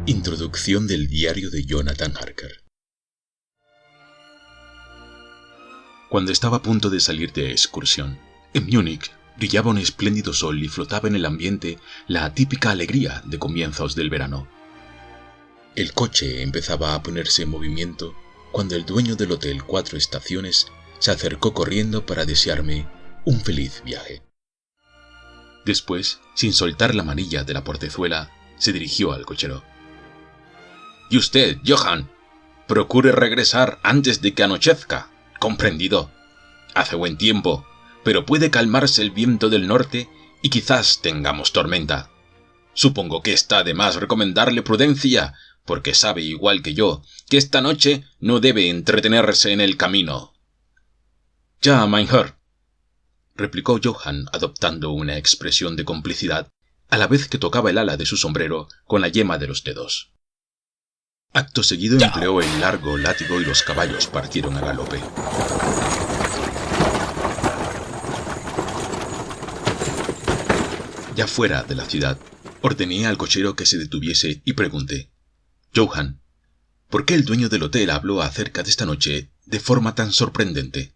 Introducción del diario de Jonathan Harker. Cuando estaba a punto de salir de excursión, en Múnich brillaba un espléndido sol y flotaba en el ambiente la típica alegría de comienzos del verano. El coche empezaba a ponerse en movimiento cuando el dueño del Hotel 4 Estaciones se acercó corriendo para desearme un feliz viaje. Después, sin soltar la manilla de la portezuela, se dirigió al cochero. «Y usted, Johann, procure regresar antes de que anochezca. ¿Comprendido? Hace buen tiempo, pero puede calmarse el viento del norte y quizás tengamos tormenta. Supongo que está de más recomendarle prudencia, porque sabe igual que yo que esta noche no debe entretenerse en el camino». «Ya, mein Herr», replicó Johann adoptando una expresión de complicidad, a la vez que tocaba el ala de su sombrero con la yema de los dedos. Acto seguido empleó el largo látigo y los caballos partieron a galope. Ya fuera de la ciudad, ordené al cochero que se detuviese y pregunté: «Johann, ¿por qué el dueño del hotel habló acerca de esta noche de forma tan sorprendente?»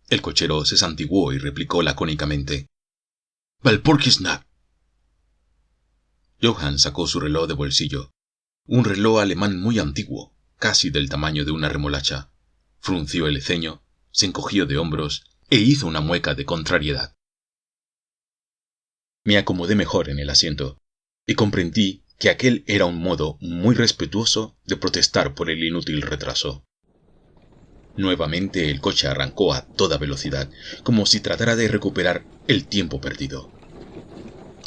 El cochero se santiguó y replicó lacónicamente: «Walpurgisnacht». Johann sacó su reloj de bolsillo, un reloj alemán muy antiguo, casi del tamaño de una remolacha. Frunció el ceño, se encogió de hombros e hizo una mueca de contrariedad. Me acomodé mejor en el asiento y comprendí que aquel era un modo muy respetuoso de protestar por el inútil retraso. Nuevamente el coche arrancó a toda velocidad, como si tratara de recuperar el tiempo perdido.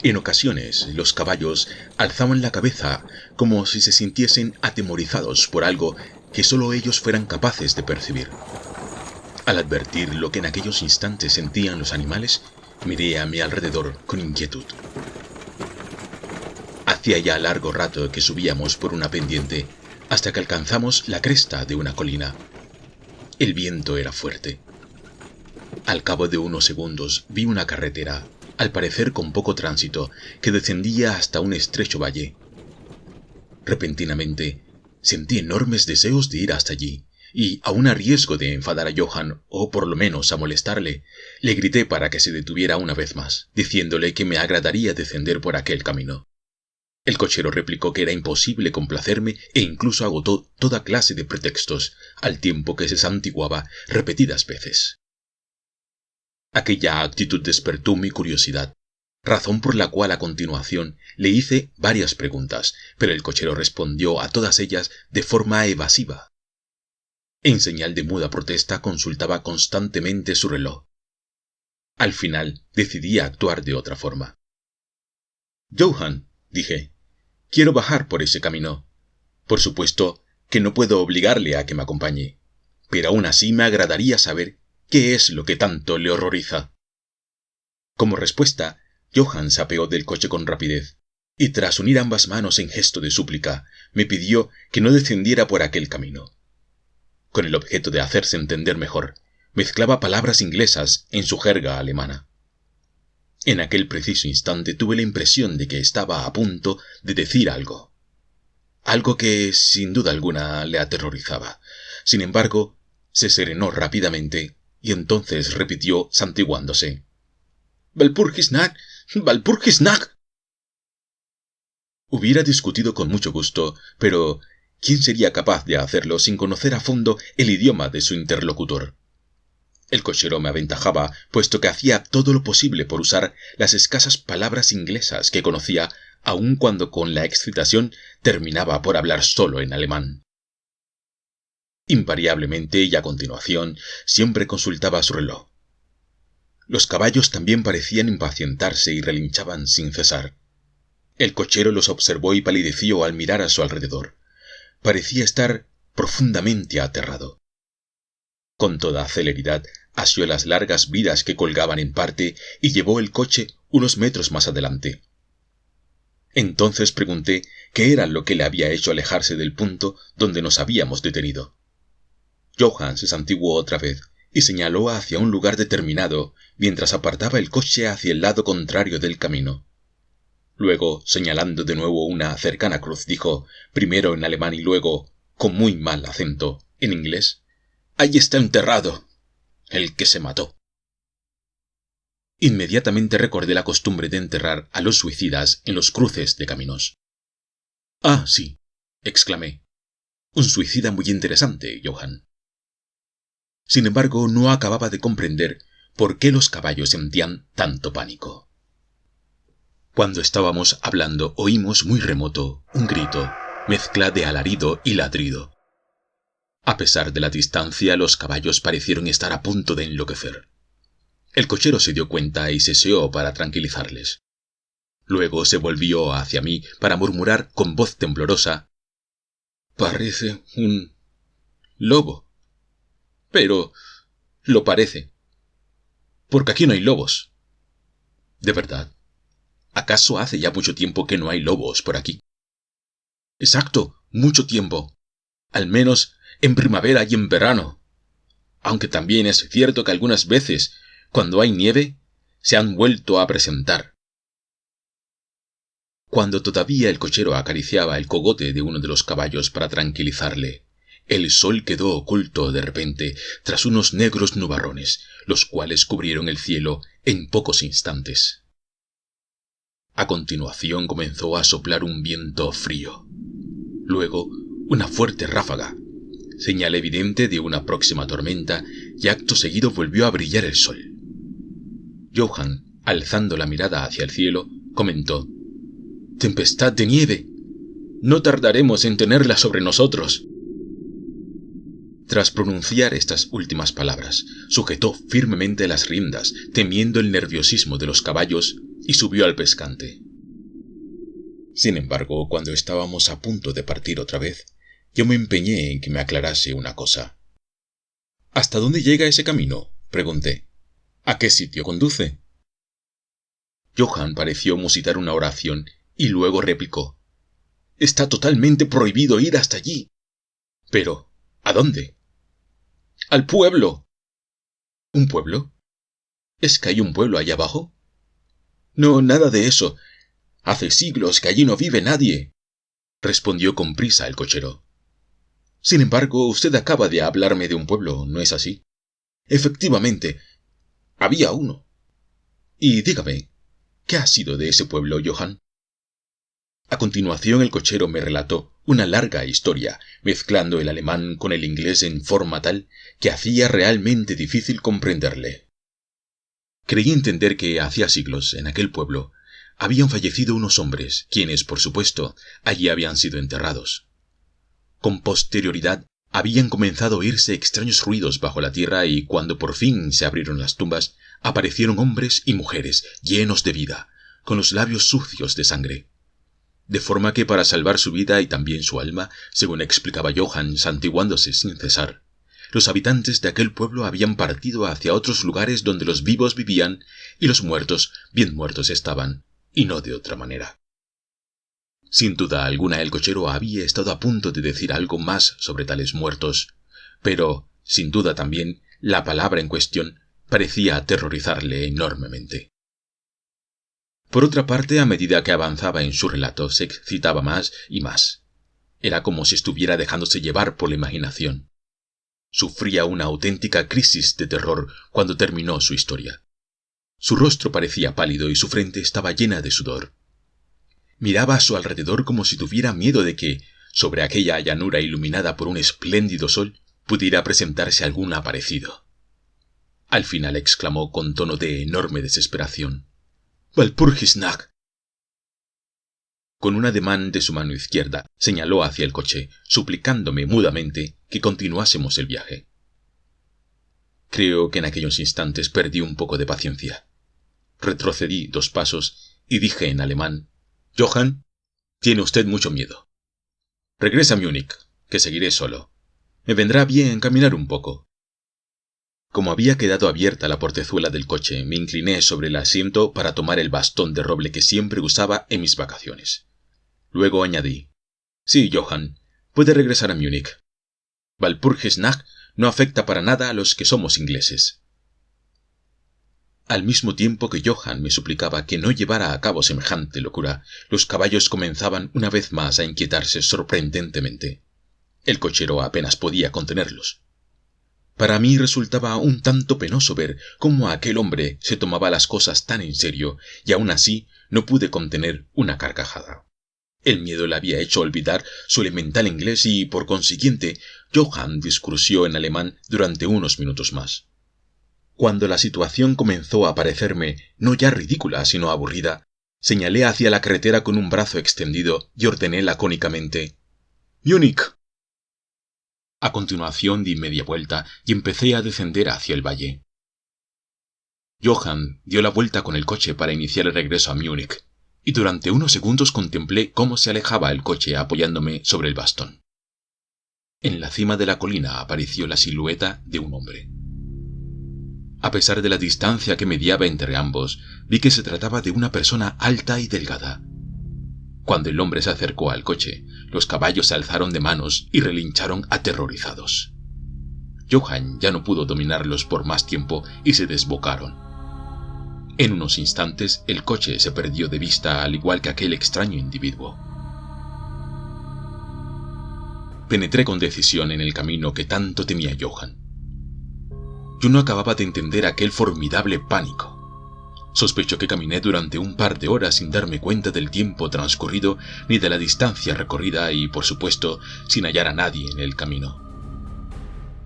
En ocasiones, los caballos alzaban la cabeza como si se sintiesen atemorizados por algo que solo ellos fueran capaces de percibir. Al advertir lo que en aquellos instantes sentían los animales, miré a mi alrededor con inquietud. Hacía ya largo rato que subíamos por una pendiente hasta que alcanzamos la cresta de una colina. El viento era fuerte. Al cabo de unos segundos vi una carretera, al parecer con poco tránsito, que descendía hasta un estrecho valle. Repentinamente sentí enormes deseos de ir hasta allí, y, aun a riesgo de enfadar a Johann, o por lo menos a molestarle, le grité para que se detuviera una vez más, diciéndole que me agradaría descender por aquel camino. El cochero replicó que era imposible complacerme e incluso agotó toda clase de pretextos, al tiempo que se santiguaba repetidas veces. Aquella actitud despertó mi curiosidad, razón por la cual a continuación le hice varias preguntas, pero el cochero respondió a todas ellas de forma evasiva. En señal de muda protesta consultaba constantemente su reloj. Al final decidí actuar de otra forma. «Johann», dije, «quiero bajar por ese camino. Por supuesto que no puedo obligarle a que me acompañe, pero aún así me agradaría saber ¿qué es lo que tanto le horroriza?». Como respuesta, Johann se apeó del coche con rapidez, y tras unir ambas manos en gesto de súplica, me pidió que no descendiera por aquel camino. Con el objeto de hacerse entender mejor, mezclaba palabras inglesas en su jerga alemana. En aquel preciso instante tuve la impresión de que estaba a punto de decir algo que, sin duda alguna, le aterrorizaba. Sin embargo, se serenó rápidamente y entonces repitió santiguándose: «Walpurgisnacht, Walpurgisnacht». Hubiera discutido con mucho gusto, pero ¿quién sería capaz de hacerlo sin conocer a fondo el idioma de su interlocutor? El cochero me aventajaba, puesto que hacía todo lo posible por usar las escasas palabras inglesas que conocía, aun cuando con la excitación terminaba por hablar solo en alemán. Invariablemente y a continuación siempre consultaba su reloj. Los caballos también parecían impacientarse y relinchaban sin cesar. El cochero los observó y palideció al mirar a su alrededor. Parecía estar profundamente aterrado. Con toda celeridad asió las largas vidas que colgaban en parte y llevó el coche unos metros más adelante. Entonces pregunté qué era lo que le había hecho alejarse del punto donde nos habíamos detenido. Johann se santiguó otra vez y señaló hacia un lugar determinado mientras apartaba el coche hacia el lado contrario del camino. Luego, señalando de nuevo una cercana cruz, dijo, primero en alemán y luego, con muy mal acento, en inglés: «Ahí está enterrado, el que se mató». Inmediatamente recordé la costumbre de enterrar a los suicidas en los cruces de caminos. «Ah, sí», exclamé. «Un suicida muy interesante, Johann». Sin embargo, no acababa de comprender por qué los caballos sentían tanto pánico. Cuando estábamos hablando, oímos muy remoto un grito, mezcla de alarido y ladrido. A pesar de la distancia, los caballos parecieron estar a punto de enloquecer. El cochero se dio cuenta y seseó para tranquilizarles. Luego se volvió hacia mí para murmurar con voz temblorosa: «Parece un lobo». «Pero lo parece, porque aquí no hay lobos». «¿De verdad? ¿Acaso hace ya mucho tiempo que no hay lobos por aquí?» «Exacto, mucho tiempo. Al menos en primavera y en verano. Aunque también es cierto que algunas veces, cuando hay nieve, se han vuelto a presentar». Cuando todavía el cochero acariciaba el cogote de uno de los caballos para tranquilizarle, el sol quedó oculto de repente tras unos negros nubarrones, los cuales cubrieron el cielo en pocos instantes. A continuación comenzó a soplar un viento frío. Luego, una fuerte ráfaga, señal evidente de una próxima tormenta, y acto seguido volvió a brillar el sol. Johann, alzando la mirada hacia el cielo, comentó: «Tempestad de nieve. No tardaremos en tenerla sobre nosotros». Tras pronunciar estas últimas palabras, sujetó firmemente las riendas, temiendo el nerviosismo de los caballos, y subió al pescante. Sin embargo, cuando estábamos a punto de partir otra vez, yo me empeñé en que me aclarase una cosa. «¿Hasta dónde llega ese camino?», pregunté. «¿A qué sitio conduce?». Johann pareció musitar una oración y luego replicó: «Está totalmente prohibido ir hasta allí». «Pero, ¿a dónde?». «Al pueblo». «¿Un pueblo? ¿Es que hay un pueblo allá abajo?». «No, nada de eso. Hace siglos que allí no vive nadie», respondió con prisa el cochero. «Sin embargo, usted acaba de hablarme de un pueblo, ¿no es así?». «Efectivamente, había uno». «Y dígame, ¿qué ha sido de ese pueblo, Johann?». A continuación el cochero me relató una larga historia, mezclando el alemán con el inglés en forma tal que hacía realmente difícil comprenderle. Creí entender que hacía siglos, en aquel pueblo, habían fallecido unos hombres, quienes, por supuesto, allí habían sido enterrados. Con posterioridad, habían comenzado a oírse extraños ruidos bajo la tierra y cuando por fin se abrieron las tumbas, aparecieron hombres y mujeres llenos de vida, con los labios sucios de sangre. De forma que para salvar su vida y también su alma, según explicaba Johann, santiguándose sin cesar, los habitantes de aquel pueblo habían partido hacia otros lugares donde los vivos vivían y los muertos bien muertos estaban, y no de otra manera. Sin duda alguna el cochero había estado a punto de decir algo más sobre tales muertos, pero, sin duda también, la palabra en cuestión parecía aterrorizarle enormemente. Por otra parte, a medida que avanzaba en su relato, se excitaba más y más. Era como si estuviera dejándose llevar por la imaginación. Sufría una auténtica crisis de terror cuando terminó su historia. Su rostro parecía pálido y su frente estaba llena de sudor. Miraba a su alrededor como si tuviera miedo de que, sobre aquella llanura iluminada por un espléndido sol, pudiera presentarse algún aparecido. Al final exclamó con tono de enorme desesperación: «Walpurgisnacht». Con un ademán de su mano izquierda señaló hacia el coche, suplicándome mudamente que continuásemos el viaje. Creo que en aquellos instantes perdí un poco de paciencia. Retrocedí 2 pasos y dije en alemán: «Johann, tiene usted mucho miedo. Regresa a Múnich, que seguiré solo. Me vendrá bien caminar un poco». Como había quedado abierta la portezuela del coche, me incliné sobre el asiento para tomar el bastón de roble que siempre usaba en mis vacaciones. Luego añadí: «Sí, Johann, puede regresar a Múnich. Walpurgisnacht no afecta para nada a los que somos ingleses». Al mismo tiempo que Johann me suplicaba que no llevara a cabo semejante locura, los caballos comenzaban una vez más a inquietarse sorprendentemente. El cochero apenas podía contenerlos. Para mí resultaba un tanto penoso ver cómo aquel hombre se tomaba las cosas tan en serio, y aún así no pude contener una carcajada. El miedo le había hecho olvidar su elemental inglés y, por consiguiente, Johann discursió en alemán durante unos minutos más. Cuando la situación comenzó a parecerme no ya ridícula, sino aburrida, señalé hacia la carretera con un brazo extendido y ordené lacónicamente: «¡Múnich!». A continuación di media vuelta y empecé a descender hacia el valle. Johann dio la vuelta con el coche para iniciar el regreso a Múnich, y durante unos segundos contemplé cómo se alejaba el coche apoyándome sobre el bastón. En la cima de la colina apareció la silueta de un hombre. A pesar de la distancia que mediaba entre ambos, vi que se trataba de una persona alta y delgada. Cuando el hombre se acercó al coche, los caballos se alzaron de manos y relincharon aterrorizados. Johann ya no pudo dominarlos por más tiempo y se desbocaron. En unos instantes el coche se perdió de vista al igual que aquel extraño individuo. Penetré con decisión en el camino que tanto temía Johann. Yo no acababa de entender aquel formidable pánico. Sospecho que caminé durante un par de horas sin darme cuenta del tiempo transcurrido ni de la distancia recorrida y, por supuesto, sin hallar a nadie en el camino.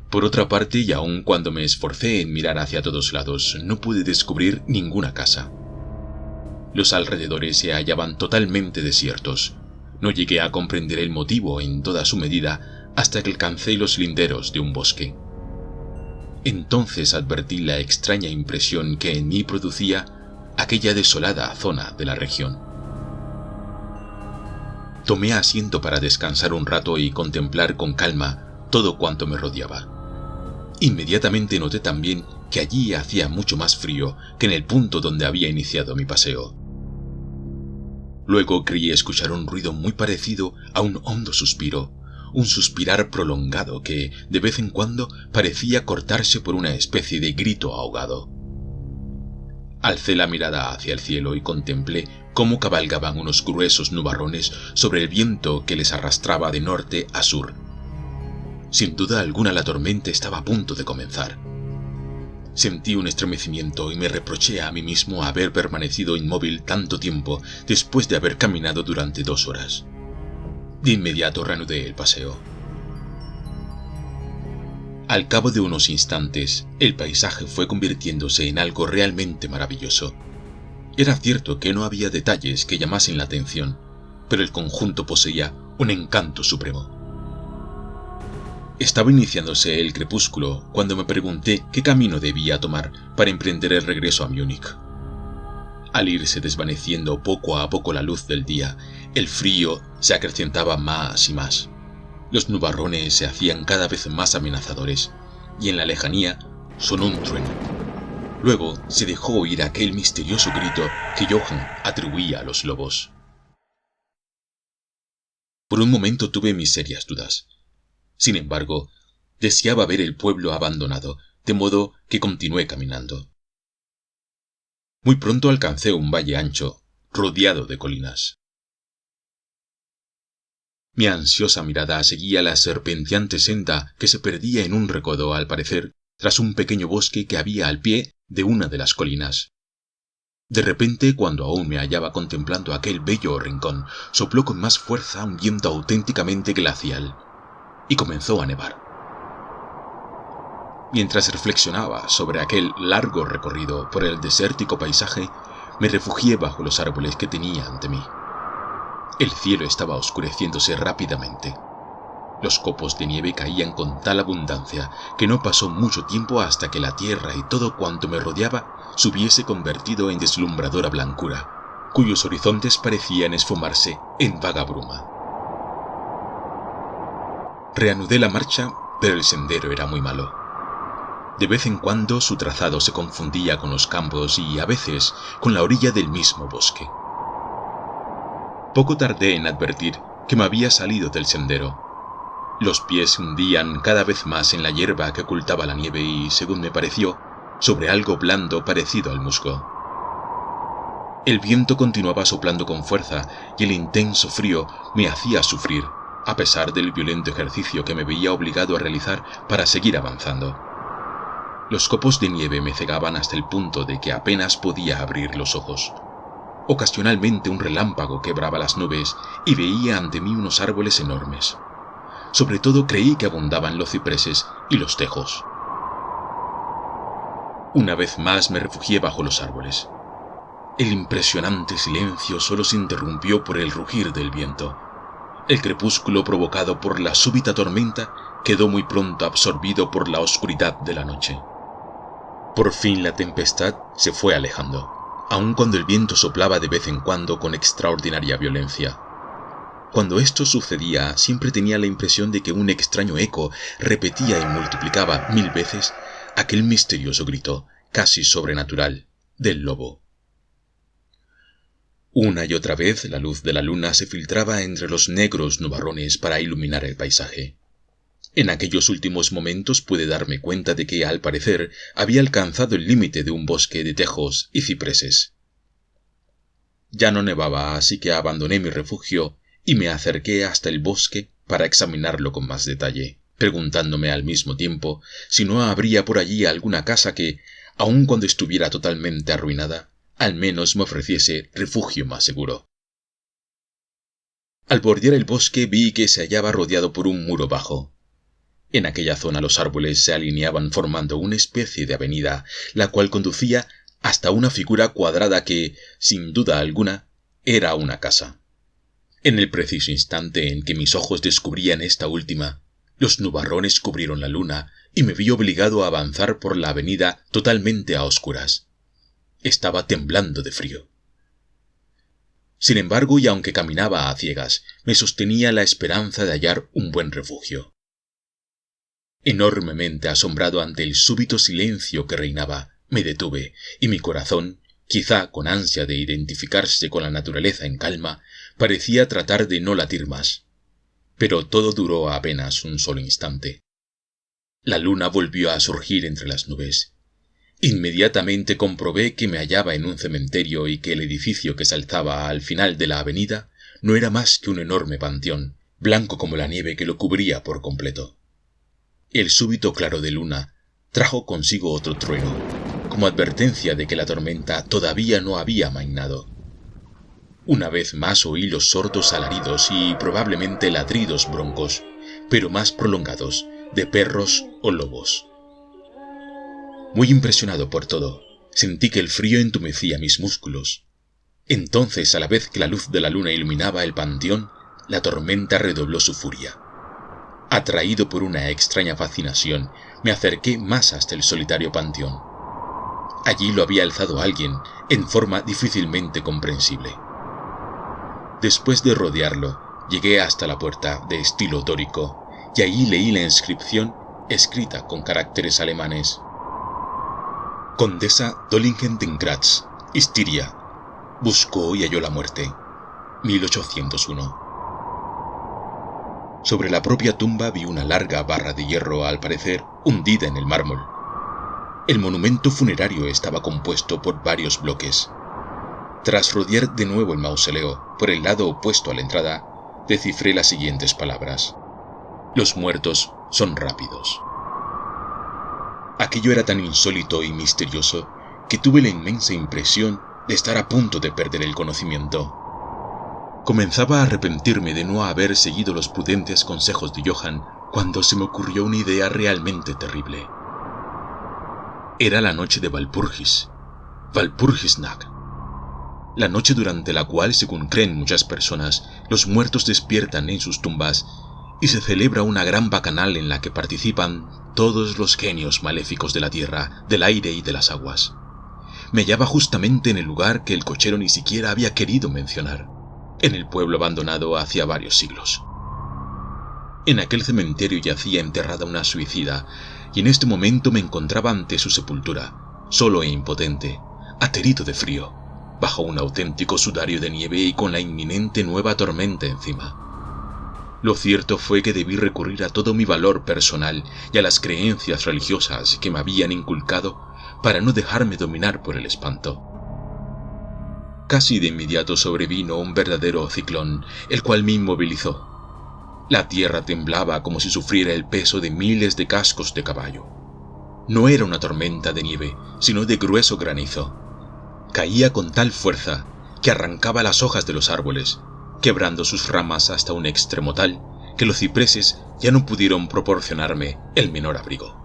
Por otra parte, y aun cuando me esforcé en mirar hacia todos lados, no pude descubrir ninguna casa. Los alrededores se hallaban totalmente desiertos. No llegué a comprender el motivo en toda su medida hasta que alcancé los linderos de un bosque. Entonces advertí la extraña impresión que en mí producía aquella desolada zona de la región. Tomé asiento para descansar un rato y contemplar con calma todo cuanto me rodeaba. Inmediatamente noté también que allí hacía mucho más frío que en el punto donde había iniciado mi paseo. Luego creí escuchar un ruido muy parecido a un hondo suspiro, un suspirar prolongado que, de vez en cuando, parecía cortarse por una especie de grito ahogado. Alcé la mirada hacia el cielo y contemplé cómo cabalgaban unos gruesos nubarrones sobre el viento que les arrastraba de norte a sur. Sin duda alguna la tormenta estaba a punto de comenzar. Sentí un estremecimiento y me reproché a mí mismo haber permanecido inmóvil tanto tiempo después de haber caminado durante 2 horas. De inmediato reanudé el paseo. Al cabo de unos instantes, el paisaje fue convirtiéndose en algo realmente maravilloso. Era cierto que no había detalles que llamasen la atención, pero el conjunto poseía un encanto supremo. Estaba iniciándose el crepúsculo cuando me pregunté qué camino debía tomar para emprender el regreso a Múnich. Al irse desvaneciendo poco a poco la luz del día, el frío se acrecentaba más y más. Los nubarrones se hacían cada vez más amenazadores, y en la lejanía sonó un trueno. Luego se dejó oír aquel misterioso grito que Johann atribuía a los lobos. Por un momento tuve mis serias dudas. Sin embargo, deseaba ver el pueblo abandonado, de modo que continué caminando. Muy pronto alcancé un valle ancho, rodeado de colinas. Mi ansiosa mirada seguía la serpenteante senda que se perdía en un recodo, al parecer, tras un pequeño bosque que había al pie de una de las colinas. De repente, cuando aún me hallaba contemplando aquel bello rincón, sopló con más fuerza un viento auténticamente glacial, y comenzó a nevar. Mientras reflexionaba sobre aquel largo recorrido por el desértico paisaje, me refugié bajo los árboles que tenía ante mí. El cielo estaba oscureciéndose rápidamente. Los copos de nieve caían con tal abundancia que no pasó mucho tiempo hasta que la tierra y todo cuanto me rodeaba se hubiese convertido en deslumbradora blancura, cuyos horizontes parecían esfumarse en vaga bruma. Reanudé la marcha, pero el sendero era muy malo. De vez en cuando su trazado se confundía con los campos y, a veces, con la orilla del mismo bosque. Poco tardé en advertir que me había salido del sendero. Los pies se hundían cada vez más en la hierba que ocultaba la nieve y, según me pareció, sobre algo blando parecido al musgo. El viento continuaba soplando con fuerza y el intenso frío me hacía sufrir, a pesar del violento ejercicio que me veía obligado a realizar para seguir avanzando. Los copos de nieve me cegaban hasta el punto de que apenas podía abrir los ojos. Ocasionalmente un relámpago quebraba las nubes y veía ante mí unos árboles enormes. Sobre todo creí que abundaban los cipreses y los tejos. Una vez más me refugié bajo los árboles. El impresionante silencio solo se interrumpió por el rugir del viento. El crepúsculo provocado por la súbita tormenta quedó muy pronto absorbido por la oscuridad de la noche. Por fin la tempestad se fue alejando, aun cuando el viento soplaba de vez en cuando con extraordinaria violencia. Cuando esto sucedía, siempre tenía la impresión de que un extraño eco repetía y multiplicaba 1000 veces aquel misterioso grito, casi sobrenatural, del lobo. Una y otra vez la luz de la luna se filtraba entre los negros nubarrones para iluminar el paisaje. En aquellos últimos momentos pude darme cuenta de que, al parecer, había alcanzado el límite de un bosque de tejos y cipreses. Ya no nevaba, así que abandoné mi refugio y me acerqué hasta el bosque para examinarlo con más detalle, preguntándome al mismo tiempo si no habría por allí alguna casa que, aun cuando estuviera totalmente arruinada, al menos me ofreciese refugio más seguro. Al bordear el bosque vi que se hallaba rodeado por un muro bajo. En aquella zona los árboles se alineaban formando una especie de avenida, la cual conducía hasta una figura cuadrada que, sin duda alguna, era una casa. En el preciso instante en que mis ojos descubrían esta última, los nubarrones cubrieron la luna y me vi obligado a avanzar por la avenida totalmente a oscuras. Estaba temblando de frío. Sin embargo, y aunque caminaba a ciegas, me sostenía la esperanza de hallar un buen refugio. Enormemente asombrado ante el súbito silencio que reinaba, me detuve, y mi corazón, quizá con ansia de identificarse con la naturaleza en calma, parecía tratar de no latir más. Pero todo duró apenas un solo instante. La luna volvió a surgir entre las nubes. Inmediatamente comprobé que me hallaba en un cementerio y que el edificio que se alzaba al final de la avenida no era más que un enorme panteón, blanco como la nieve que lo cubría por completo. El súbito claro de luna trajo consigo otro trueno, como advertencia de que la tormenta todavía no había amainado. Una vez más oí los sordos alaridos y probablemente ladridos broncos, pero más prolongados, de perros o lobos. Muy impresionado por todo, sentí que el frío entumecía mis músculos. Entonces, a la vez que la luz de la luna iluminaba el panteón, la tormenta redobló su furia. Atraído por una extraña fascinación, me acerqué más hasta el solitario panteón. Allí lo había alzado alguien, en forma difícilmente comprensible. Después de rodearlo, llegué hasta la puerta de estilo dórico, y allí leí la inscripción escrita con caracteres alemanes: Condesa Dollingen-den-Gratz, Estiria. Buscó y halló la muerte. 1801. Sobre la propia tumba vi una larga barra de hierro, al parecer hundida en el mármol. El monumento funerario estaba compuesto por varios bloques. Tras rodear de nuevo el mausoleo, por el lado opuesto a la entrada, descifré las siguientes palabras: Los muertos son rápidos. Aquello era tan insólito y misterioso que tuve la inmensa impresión de estar a punto de perder el conocimiento. Comenzaba a arrepentirme de no haber seguido los prudentes consejos de Johann cuando se me ocurrió una idea realmente terrible. Era la noche de Walpurgis, Walpurgisnacht, la noche durante la cual, según creen muchas personas, los muertos despiertan en sus tumbas y se celebra una gran bacanal en la que participan todos los genios maléficos de la tierra, del aire y de las aguas. Me hallaba justamente en el lugar que el cochero ni siquiera había querido mencionar, en el pueblo abandonado hacía varios siglos. En aquel cementerio yacía enterrada una suicida, y en este momento me encontraba ante su sepultura, solo e impotente, aterido de frío, bajo un auténtico sudario de nieve y con la inminente nueva tormenta encima. Lo cierto fue que debí recurrir a todo mi valor personal y a las creencias religiosas que me habían inculcado para no dejarme dominar por el espanto. Casi de inmediato sobrevino un verdadero ciclón, el cual me inmovilizó. La tierra temblaba como si sufriera el peso de miles de cascos de caballo. No era una tormenta de nieve, sino de grueso granizo. Caía con tal fuerza que arrancaba las hojas de los árboles, quebrando sus ramas hasta un extremo tal que los cipreses ya no pudieron proporcionarme el menor abrigo.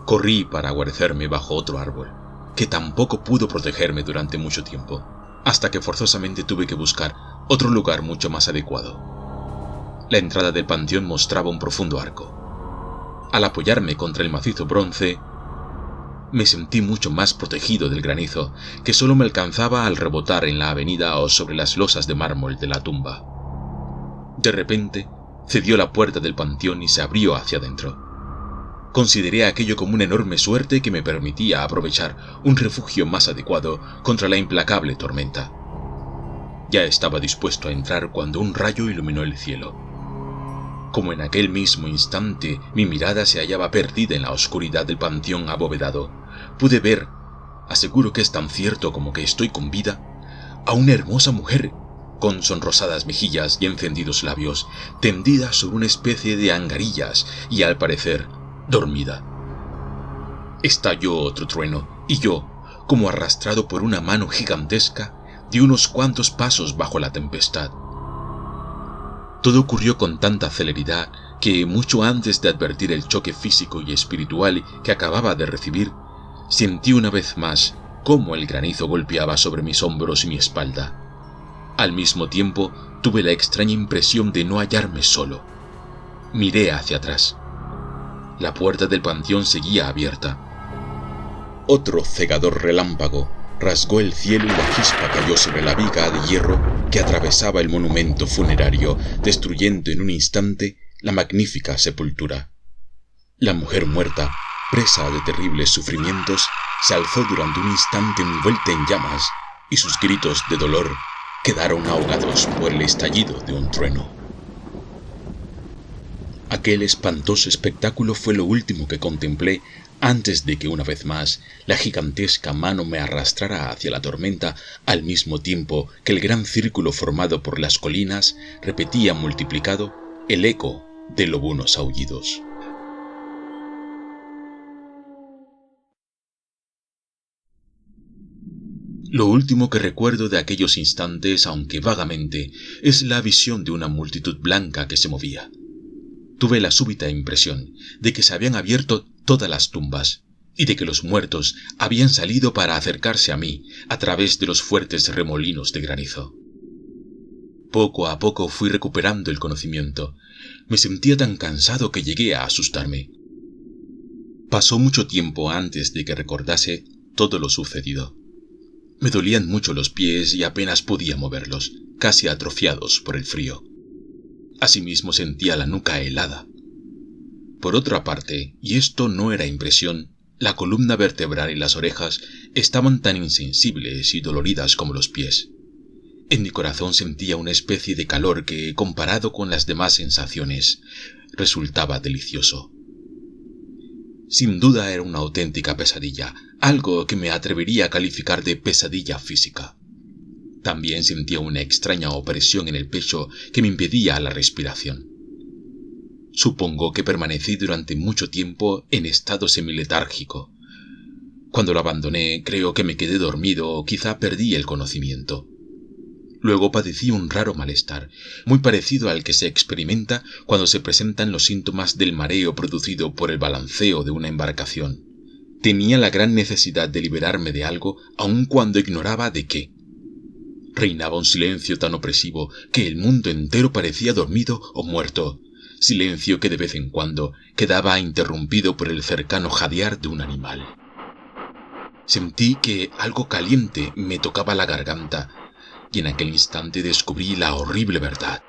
Corrí para guarecerme bajo otro árbol, que tampoco pudo protegerme durante mucho tiempo, hasta que forzosamente tuve que buscar otro lugar mucho más adecuado. La entrada del panteón mostraba un profundo arco. Al apoyarme contra el macizo bronce, me sentí mucho más protegido del granizo, que solo me alcanzaba al rebotar en la avenida o sobre las losas de mármol de la tumba. De repente, cedió la puerta del panteón y se abrió hacia adentro. Consideré aquello como una enorme suerte que me permitía aprovechar un refugio más adecuado contra la implacable tormenta. Ya estaba dispuesto a entrar cuando un rayo iluminó el cielo. Como en aquel mismo instante mi mirada se hallaba perdida en la oscuridad del panteón abovedado, pude ver, aseguro que es tan cierto como que estoy con vida, a una hermosa mujer, con sonrosadas mejillas y encendidos labios, tendida sobre una especie de angarillas y, al parecer, dormida. Estalló otro trueno, y yo, como arrastrado por una mano gigantesca, di unos cuantos pasos bajo la tempestad. Todo ocurrió con tanta celeridad que, mucho antes de advertir el choque físico y espiritual que acababa de recibir, sentí una vez más cómo el granizo golpeaba sobre mis hombros y mi espalda. Al mismo tiempo, tuve la extraña impresión de no hallarme solo. Miré hacia atrás. La puerta del panteón seguía abierta. Otro cegador relámpago rasgó el cielo y la chispa cayó sobre la viga de hierro que atravesaba el monumento funerario, destruyendo en un instante la magnífica sepultura. La mujer muerta, presa de terribles sufrimientos, se alzó durante un instante envuelta en llamas, y sus gritos de dolor quedaron ahogados por el estallido de un trueno. Aquel espantoso espectáculo fue lo último que contemplé antes de que una vez más la gigantesca mano me arrastrara hacia la tormenta, al mismo tiempo que el gran círculo formado por las colinas repetía multiplicado el eco de lobunos aullidos. Lo último que recuerdo de aquellos instantes, aunque vagamente, es la visión de una multitud blanca que se movía. Tuve la súbita impresión de que se habían abierto todas las tumbas y de que los muertos habían salido para acercarse a mí a través de los fuertes remolinos de granizo. Poco a poco fui recuperando el conocimiento. Me sentía tan cansado que llegué a asustarme. Pasó mucho tiempo antes de que recordase todo lo sucedido. Me dolían mucho los pies y apenas podía moverlos, casi atrofiados por el frío. Asimismo sentía la nuca helada. Por otra parte, y esto no era impresión, la columna vertebral y las orejas estaban tan insensibles y doloridas como los pies. En mi corazón sentía una especie de calor que, comparado con las demás sensaciones, resultaba delicioso. Sin duda era una auténtica pesadilla, algo que me atrevería a calificar de pesadilla física. También sentía una extraña opresión en el pecho que me impedía la respiración. Supongo que permanecí durante mucho tiempo en estado semiletárgico. Cuando lo abandoné, creo que me quedé dormido o quizá perdí el conocimiento. Luego padecí un raro malestar, muy parecido al que se experimenta cuando se presentan los síntomas del mareo producido por el balanceo de una embarcación. Tenía la gran necesidad de liberarme de algo, aun cuando ignoraba de qué. Reinaba un silencio tan opresivo que el mundo entero parecía dormido o muerto, silencio que de vez en cuando quedaba interrumpido por el cercano jadear de un animal. Sentí que algo caliente me tocaba la garganta, y en aquel instante descubrí la horrible verdad.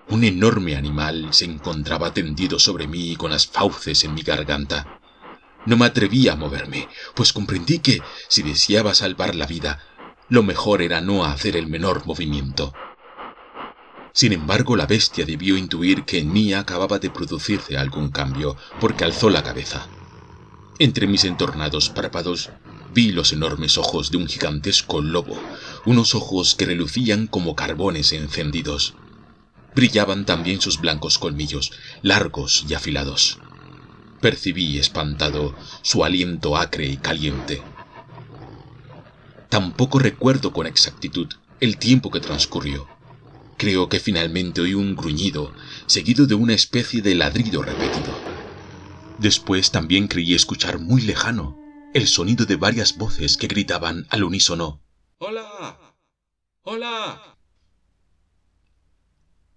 Un enorme animal se encontraba tendido sobre mí con las fauces en mi garganta. No me atreví a moverme, pues comprendí que, si deseaba salvar la vida, lo mejor era no hacer el menor movimiento. Sin embargo, la bestia debió intuir que en mí acababa de producirse algún cambio, porque alzó la cabeza. Entre mis entornados párpados vi los enormes ojos de un gigantesco lobo, unos ojos que relucían como carbones encendidos. Brillaban también sus blancos colmillos, largos y afilados. Percibí, espantado, su aliento acre y caliente. Tampoco recuerdo con exactitud el tiempo que transcurrió. Creo que finalmente oí un gruñido, seguido de una especie de ladrido repetido. Después también creí escuchar muy lejano el sonido de varias voces que gritaban al unísono: ¡Hola! ¡Hola!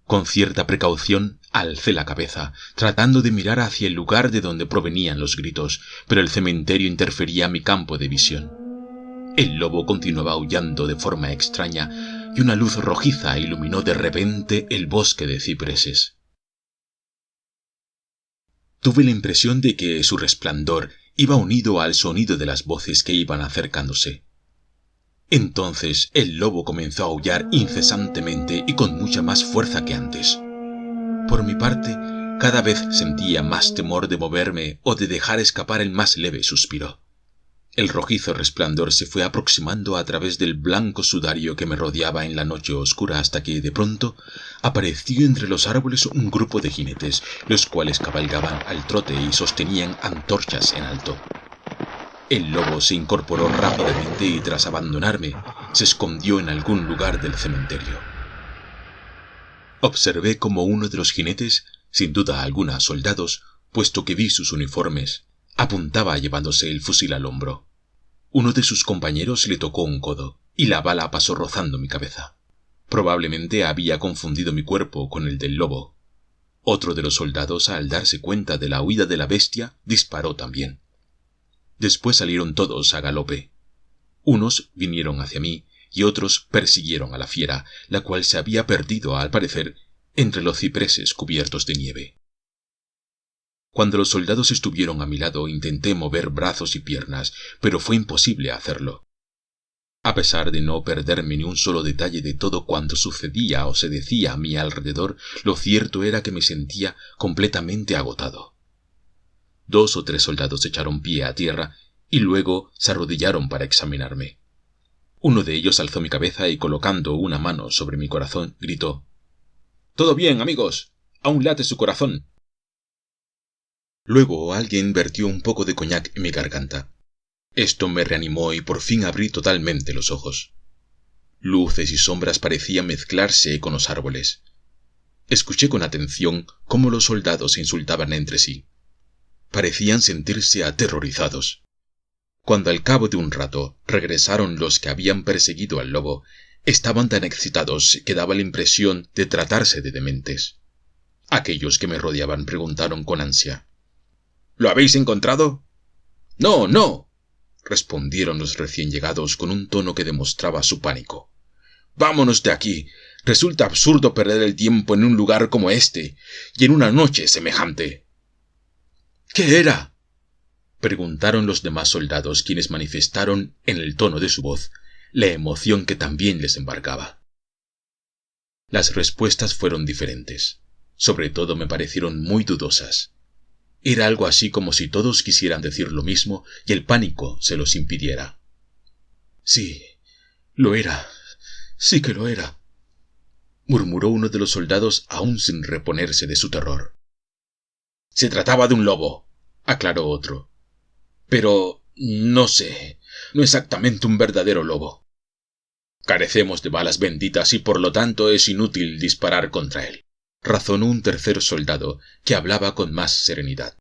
Con cierta precaución alcé la cabeza, tratando de mirar hacia el lugar de donde provenían los gritos, pero el cementerio interfería mi campo de visión. El lobo continuaba aullando de forma extraña y una luz rojiza iluminó de repente el bosque de cipreses. Tuve la impresión de que su resplandor iba unido al sonido de las voces que iban acercándose. Entonces el lobo comenzó a aullar incesantemente y con mucha más fuerza que antes. Por mi parte, cada vez sentía más temor de moverme o de dejar escapar el más leve suspiro. El rojizo resplandor se fue aproximando a través del blanco sudario que me rodeaba en la noche oscura hasta que, de pronto, apareció entre los árboles un grupo de jinetes, los cuales cabalgaban al trote y sostenían antorchas en alto. El lobo se incorporó rápidamente y, tras abandonarme, se escondió en algún lugar del cementerio. Observé cómo uno de los jinetes, sin duda alguna soldados, puesto que vi sus uniformes, apuntaba llevándose el fusil al hombro. Uno de sus compañeros le tocó un codo, y la bala pasó rozando mi cabeza. Probablemente había confundido mi cuerpo con el del lobo. Otro de los soldados, al darse cuenta de la huida de la bestia, disparó también. Después salieron todos a galope. Unos vinieron hacia mí, y otros persiguieron a la fiera, la cual se había perdido, al parecer, entre los cipreses cubiertos de nieve. Cuando los soldados estuvieron a mi lado, intenté mover brazos y piernas, pero fue imposible hacerlo. A pesar de no perderme ni un solo detalle de todo cuanto sucedía o se decía a mi alrededor, lo cierto era que me sentía completamente agotado. 2 o 3 soldados echaron pie a tierra y luego se arrodillaron para examinarme. Uno de ellos alzó mi cabeza y, colocando una mano sobre mi corazón, gritó: «¡Todo bien, amigos! ¡Aún late su corazón!». Luego alguien vertió un poco de coñac en mi garganta. Esto me reanimó y por fin abrí totalmente los ojos. Luces y sombras parecían mezclarse con los árboles. Escuché con atención cómo los soldados se insultaban entre sí. Parecían sentirse aterrorizados. Cuando al cabo de un rato regresaron los que habían perseguido al lobo, estaban tan excitados que daba la impresión de tratarse de dementes. Aquellos que me rodeaban preguntaron con ansia: «¿Lo habéis encontrado?». «No, no», respondieron los recién llegados con un tono que demostraba su pánico. «Vámonos de aquí. Resulta absurdo perder el tiempo en un lugar como este, y en una noche semejante». «¿Qué era?», preguntaron los demás soldados, quienes manifestaron, en el tono de su voz, la emoción que también les embargaba. Las respuestas fueron diferentes. Sobre todo me parecieron muy dudosas. Era algo así como si todos quisieran decir lo mismo y el pánico se los impidiera. «Sí, lo era. Sí que lo era», murmuró uno de los soldados aún sin reponerse de su terror. «Se trataba de un lobo», aclaró otro. «Pero no sé, no exactamente un verdadero lobo. Carecemos de balas benditas y por lo tanto es inútil disparar contra él», razonó un tercer soldado, que hablaba con más serenidad.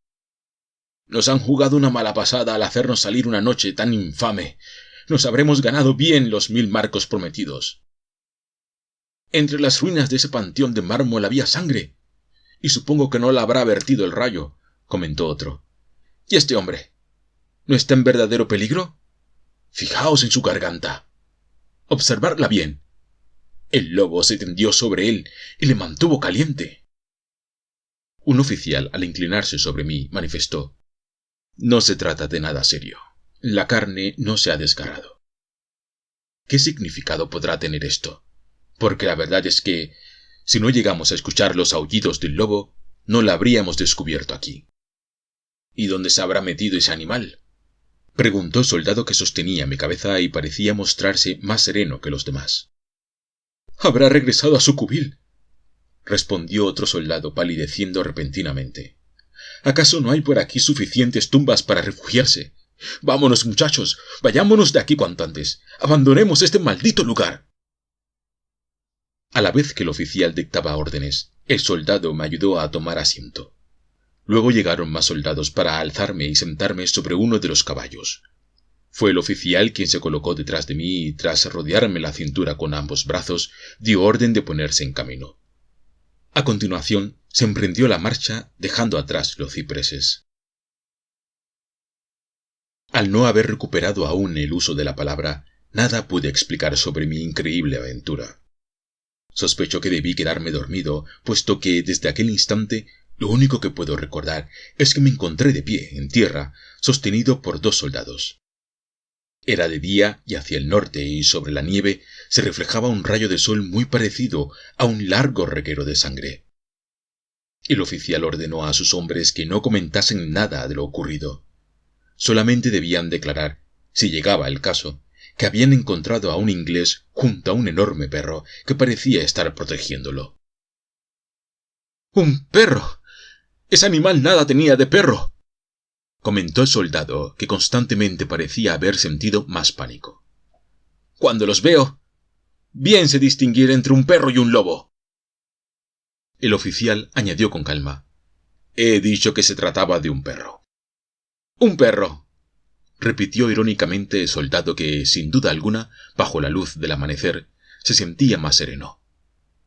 «Nos han jugado una mala pasada al hacernos salir una noche tan infame. Nos habremos ganado bien los 1000 marcos prometidos». «Entre las ruinas de ese panteón de mármol había sangre, y supongo que no la habrá vertido el rayo», comentó otro. «¿Y este hombre? ¿No está en verdadero peligro? Fijaos en su garganta. Observadla bien. El lobo se tendió sobre él y le mantuvo caliente». Un oficial, al inclinarse sobre mí, manifestó: «No se trata de nada serio. La carne no se ha desgarrado». ¿Qué significado podrá tener esto? Porque la verdad es que, si no llegamos a escuchar los aullidos del lobo, no la habríamos descubierto aquí. ¿Y dónde se habrá metido ese animal?, preguntó el soldado que sostenía mi cabeza y parecía mostrarse más sereno que los demás. «Habrá regresado a su cubil», respondió otro soldado palideciendo repentinamente. «¿Acaso no hay por aquí suficientes tumbas para refugiarse? Vámonos, muchachos, vayámonos de aquí cuanto antes. Abandonemos este maldito lugar». A la vez que el oficial dictaba órdenes, el soldado me ayudó a tomar asiento. Luego llegaron más soldados para alzarme y sentarme sobre uno de los caballos. Fue el oficial quien se colocó detrás de mí y, tras rodearme la cintura con ambos brazos, dio orden de ponerse en camino. A continuación, se emprendió la marcha, dejando atrás los cipreses. Al no haber recuperado aún el uso de la palabra, nada pude explicar sobre mi increíble aventura. Sospecho que debí quedarme dormido, puesto que desde aquel instante lo único que puedo recordar es que me encontré de pie, en tierra, sostenido por 2 soldados. Era de día y hacia el norte y sobre la nieve se reflejaba un rayo de sol muy parecido a un largo reguero de sangre. El oficial ordenó a sus hombres que no comentasen nada de lo ocurrido. Solamente debían declarar, si llegaba el caso, que habían encontrado a un inglés junto a un enorme perro que parecía estar protegiéndolo. «¡Un perro! Ese animal nada tenía de perro», comentó el soldado, que constantemente parecía haber sentido más pánico. «Cuando los veo, bien sé distinguir entre un perro y un lobo». El oficial añadió con calma: «He dicho que se trataba de un perro». «Un perro», repitió irónicamente el soldado que, sin duda alguna, bajo la luz del amanecer, se sentía más sereno.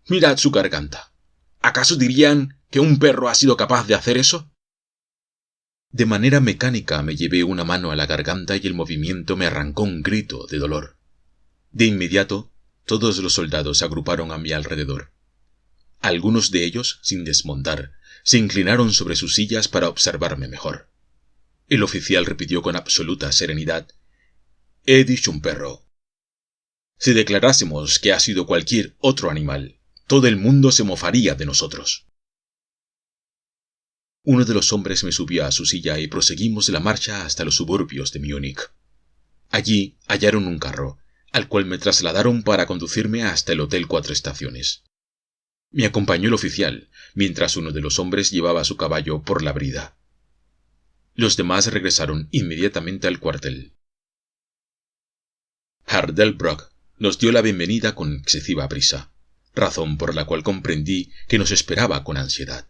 «Mirad su garganta. ¿Acaso dirían que un perro ha sido capaz de hacer eso?». De manera mecánica me llevé una mano a la garganta y el movimiento me arrancó un grito de dolor. De inmediato, todos los soldados se agruparon a mi alrededor. Algunos de ellos, sin desmontar, se inclinaron sobre sus sillas para observarme mejor. El oficial repitió con absoluta serenidad: «He dicho un perro. Si declarásemos que ha sido cualquier otro animal, todo el mundo se mofaría de nosotros». Uno de los hombres me subió a su silla y proseguimos la marcha hasta los suburbios de Múnich. Allí hallaron un carro, al cual me trasladaron para conducirme hasta el Hotel 4 Estaciones. Me acompañó el oficial, mientras uno de los hombres llevaba su caballo por la brida. Los demás regresaron inmediatamente al cuartel. Herr Delbrück nos dio la bienvenida con excesiva prisa, razón por la cual comprendí que nos esperaba con ansiedad.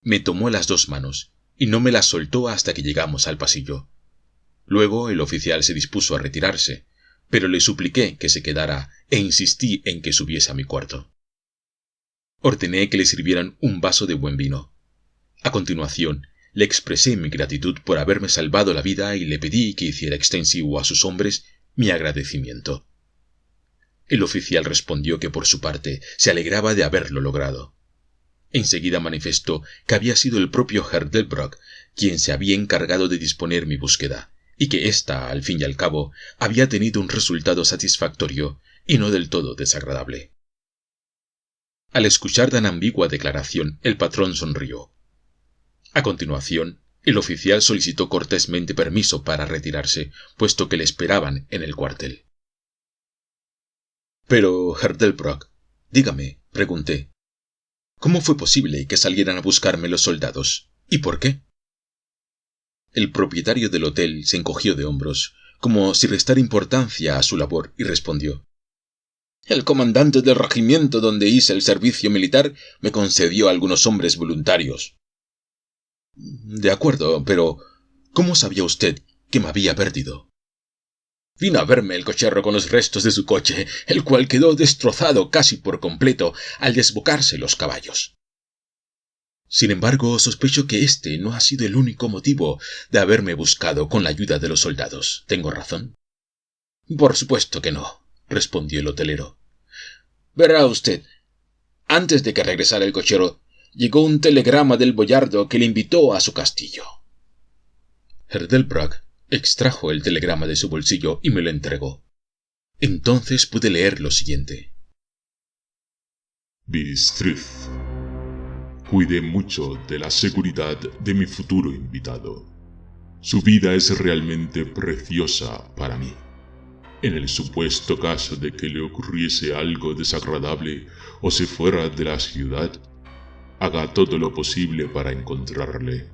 Me tomó las 2 manos y no me las soltó hasta que llegamos al pasillo. Luego el oficial se dispuso a retirarse, pero le supliqué que se quedara e insistí en que subiese a mi cuarto. Ordené que le sirvieran un vaso de buen vino. A continuación, le expresé mi gratitud por haberme salvado la vida y le pedí que hiciera extensivo a sus hombres mi agradecimiento. El oficial respondió que por su parte se alegraba de haberlo logrado. Enseguida manifestó que había sido el propio Herr Delbrück quien se había encargado de disponer mi búsqueda, y que ésta, al fin y al cabo, había tenido un resultado satisfactorio y no del todo desagradable. Al escuchar tan ambigua declaración, el patrón sonrió. A continuación, el oficial solicitó cortésmente permiso para retirarse, puesto que le esperaban en el cuartel. «Pero, Herr Delbrück, dígame», pregunté, «¿cómo fue posible que salieran a buscarme los soldados? ¿Y por qué?». El propietario del hotel se encogió de hombros, como si restara importancia a su labor, y respondió: «El comandante del regimiento donde hice el servicio militar me concedió a algunos hombres voluntarios». «De acuerdo, pero ¿cómo sabía usted que me había perdido?». «Vino a verme el cochero con los restos de su coche, el cual quedó destrozado casi por completo al desbocarse los caballos». «Sin embargo, sospecho que este no ha sido el único motivo de haberme buscado con la ayuda de los soldados. ¿Tengo razón?». «Por supuesto que no», respondió el hotelero. «Verá usted, antes de que regresara el cochero, llegó un telegrama del boyardo que le invitó a su castillo». Herr Delbrück extrajo el telegrama de su bolsillo y me lo entregó. Entonces pude leer lo siguiente: «Bistritz. Cuide mucho de la seguridad de mi futuro invitado. Su vida es realmente preciosa para mí. En el supuesto caso de que le ocurriese algo desagradable o se fuera de la ciudad, haga todo lo posible para encontrarle.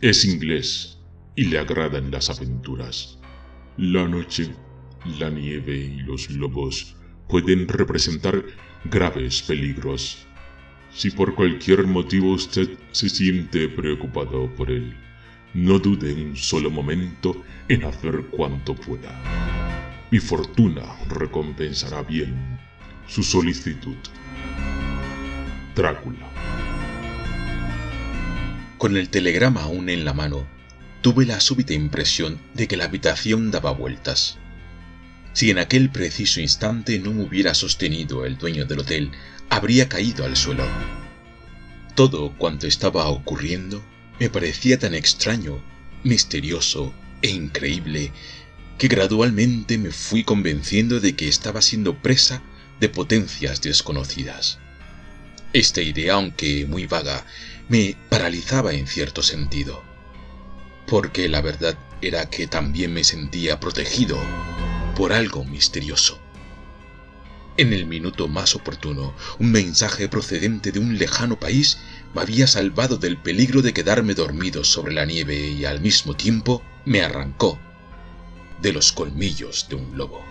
Es inglés y le agradan las aventuras. La noche, la nieve y los lobos pueden representar graves peligros. Si por cualquier motivo usted se siente preocupado por él, no dude un solo momento en hacer cuanto pueda. Mi fortuna recompensará bien su solicitud. Drácula. Con el telegrama aún en la mano, tuve la súbita impresión de que la habitación daba vueltas. Si en aquel preciso instante no me hubiera sostenido el dueño del hotel, habría caído al suelo. Todo cuanto estaba ocurriendo me parecía tan extraño, misterioso e increíble que gradualmente me fui convenciendo de que estaba siendo presa de potencias desconocidas. Esta idea, aunque muy vaga, me paralizaba en cierto sentido, porque la verdad era que también me sentía protegido por algo misterioso. En el minuto más oportuno, un mensaje procedente de un lejano país me había salvado del peligro de quedarme dormido sobre la nieve y al mismo tiempo me arrancó de los colmillos de un lobo.